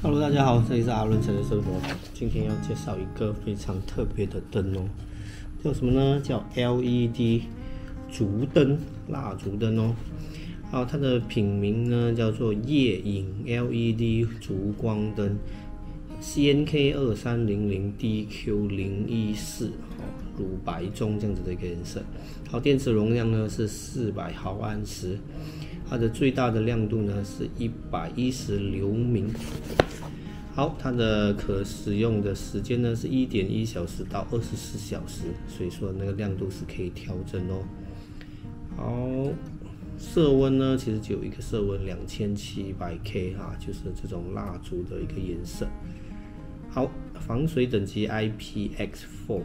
Hello， 大家好，这里是阿伦城的生活。今天要介绍一个非常特别的灯哦，叫什么呢？叫 LED 烛灯，蜡烛灯哦。好，它的品名呢叫做夜影 LED 烛光灯 ，CNK 2300 DQ014，乳白棕这样子的一个颜色。好，电池容量呢是400毫安时。它的最大的亮度呢是110流明。好，它的可使用的时间呢是1.1小时到24小时，所以说那个亮度是可以调整哦。好，色温呢其实只有一个色温2700K 就是这种蜡烛的一个颜色。好，防水等级 IPX4。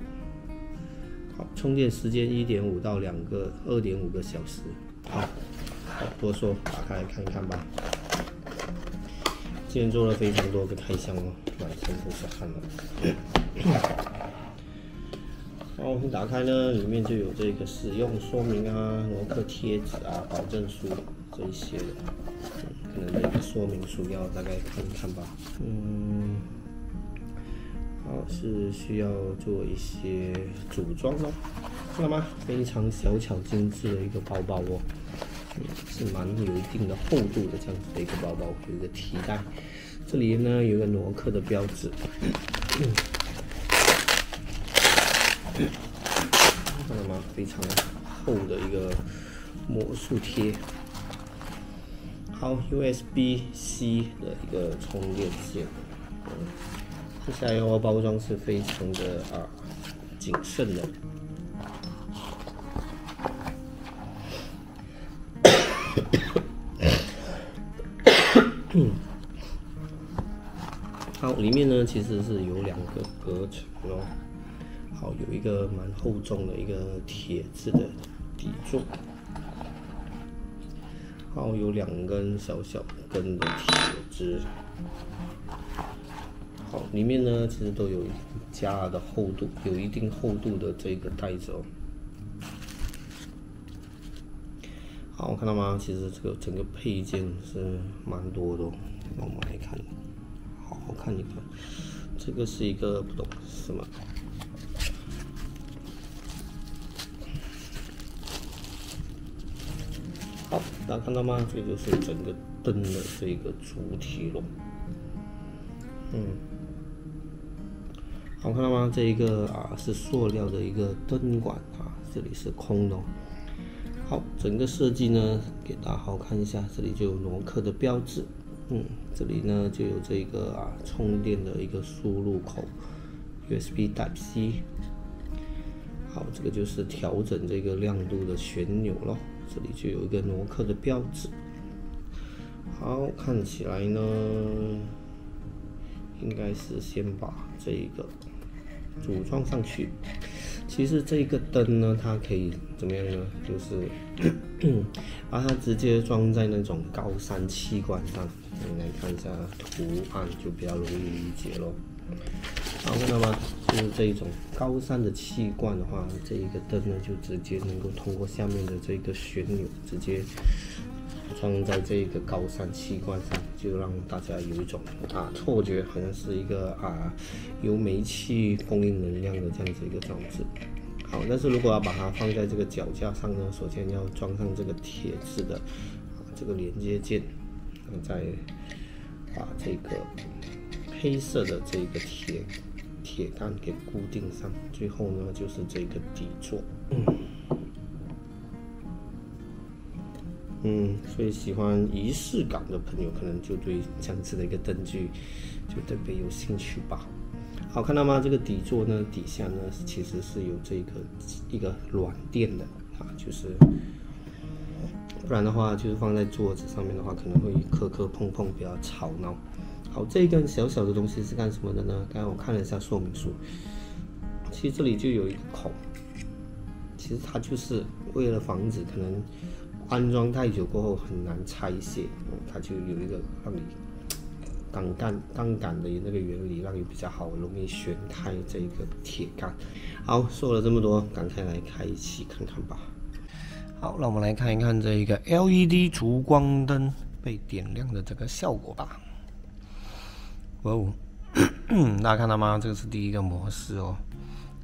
好，充电时间1.5到2.5个小时。好，多说，打开来看一看吧。今天做了非常多个开箱哦，满身都是汗了。好，打开呢，里面就有这个使用说明啊、挪克贴纸啊、保证书这一些的。可能这个说明书要大概看一看吧。好，是需要做一些组装哦，看到吗？非常小巧精致的一个包包哦。是蛮有一定的厚度的这样子的一个包包，有一个提袋，这里呢有一个挪克的标志，看到吗？非常厚的一个魔术贴。好 ，USB-C 的一个充电线，接下来的包装是非常的谨慎的。好，里面呢其实是有2个隔层哦。好，有一个蛮厚重的一个铁质的底座。好，有2根小根的铁枝。好，里面呢其实都有加的厚度，有一定厚度的这个袋子哦。好，看到吗？其实这个整个配件是蛮多的哦。我们来看，好好看一看。这个是一个不懂什么，好，大家看到吗？这就是整个灯的这个主体咯。好，看到吗？这一个是塑料的一个灯管这里是空的哦。好，整个设计呢，给大家好看一下，这里就有挪克的标志，这里呢就有这个充电的一个输入口 ，USB Type-C。好，这个就是调整这个亮度的旋钮咯，这里就有一个挪克的标志。好，看起来呢，应该是先把这个组装上去。其实这个灯呢，它可以怎么样呢？就是把它直接装在那种高山气罐上。你来看一下图案，就比较容易理解咯。好，看到吗？就是这一种高山的气罐的话，这一个灯呢，就直接能够通过下面的这个旋钮，直接装在这个高山气罐上，就让大家有一种错觉，好像是一个由煤气供应能量的这样子一个装置。好，但是如果要把它放在这个脚架上呢，首先要装上这个铁质的这个连接件，再把这个黑色的这个铁杆给固定上，最后呢就是这个底座。所以喜欢仪式感的朋友，可能就对这样子的一个灯具就特别有兴趣吧。好，看到吗？这个底座呢，底下呢其实是有这个一个软垫的就是不然的话，就是放在桌子上面的话，可能会磕磕碰碰，比较吵闹。好，这一根小小的东西是干什么的呢？刚才我看了一下说明书，其实这里就有一个孔，其实它就是为了防止可能安装太久过后很难拆卸，它就有一个让你杠杆的那个原理，让你比较好容易旋开这个铁杆。好，说了这么多，赶快来开启看看吧。好，让我们来看一看这一个 LED 烛光灯被点亮的这个效果吧。哇哦，大家看到吗？这个是第一个模式哦，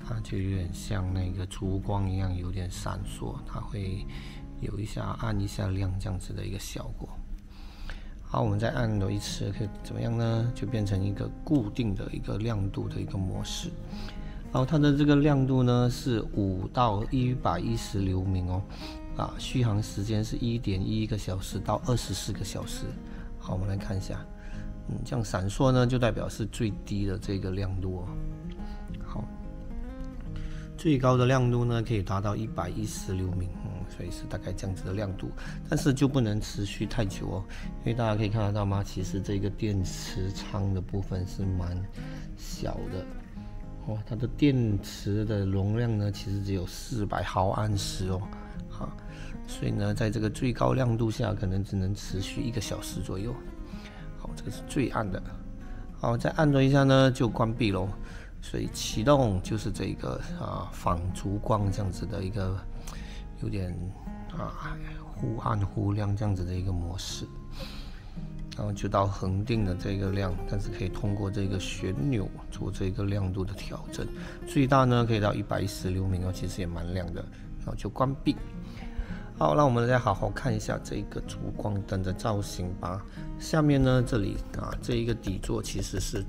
它就有点像那个烛光一样，有点闪烁，它会有一下暗一下亮这样子的一个效果。好，我们再按多一次，可以怎么样呢？就变成一个固定的一个亮度的一个模式。然后它的这个亮度呢是5到110流明哦，续航时间是1.1个小时到24个小时。好，我们来看一下，这样闪烁呢就代表是最低的这个亮度哦。好，最高的亮度呢可以达到110流明，所以是大概这样子的亮度，但是就不能持续太久哦，因为大家可以看得到吗？其实这个电池仓的部分是蛮小的。它的电池的容量呢，其实只有400毫安时哦，所以呢，在这个最高亮度下，可能只能持续1个小时左右。好，这个是最暗的。好，再按多一下呢，就关闭咯。所以启动就是这个仿烛光这样子的一个有点忽暗忽亮这样子的一个模式。然后就到恒定的这个亮，但是可以通过这个旋钮做这个亮度的调整，最大呢可以到110流明哦，其实也蛮亮的。然后就关闭。好，那我们再好好看一下这个烛光灯的造型吧。下面呢，这里这一个底座其实是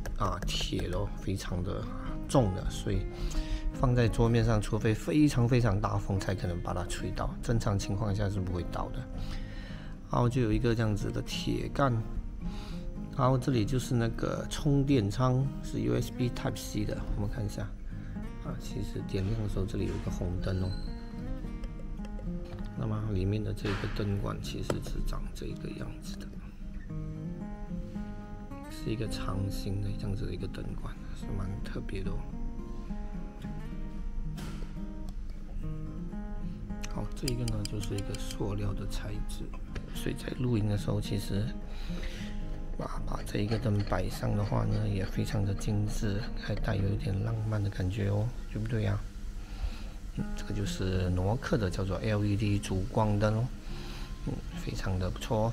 铁的，非常的重的，所以放在桌面上，除非非常非常大风才可能把它吹倒，正常情况下是不会倒的。然后就有一个这样子的铁杆，然后这里就是那个充电仓，是 USB Type C 的。我们看一下，其实点亮的时候这里有一个红灯哦。那么里面的这个灯管其实是长这个样子的，是一个长形的这样子的一个灯管，是蛮特别的哦。好，这一个呢就是一个塑料的材质，所以在录音的时候，其实把这一个灯摆上的话呢，也非常的精致，还带有一点浪漫的感觉哦，对不对呀？这个就是诺克的叫做 LED 烛光灯哦，非常的不错哦。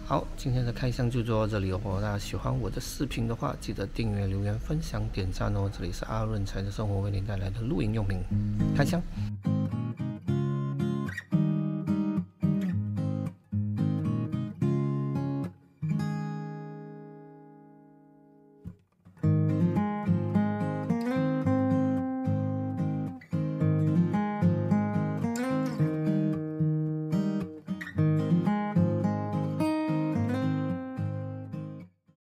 好，今天的开箱就做到这里哦。大家喜欢我的视频的话，记得订阅、留言、分享、点赞哦。这里是阿润财的生活为您带来的露营用品开箱。